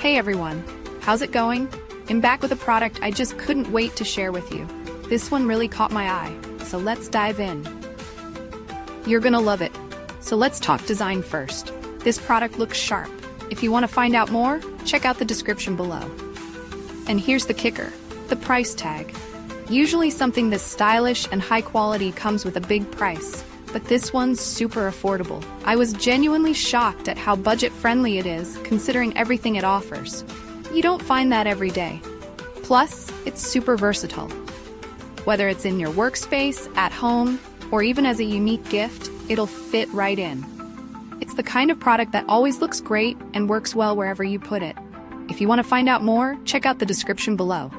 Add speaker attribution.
Speaker 1: Hey everyone, how's it going? I'm back with a product I just couldn't wait to share with you. This one really caught my eye, so let's dive in. You're gonna love it. So let's talk design first. This product looks sharp. If you want to find out more, check out the description below. And here's the kicker, the price tag. Usually something this stylish and high quality comes with a big price, but this one's super affordable. I was genuinely shocked at how budget-friendly it is, considering everything it offers. You don't find that every day. Plus, it's super versatile. Whether it's in your workspace, at home, or even as a unique gift, it'll fit right in. It's the kind of product that always looks great and works well wherever you put it. If you want to find out more, check out the description below.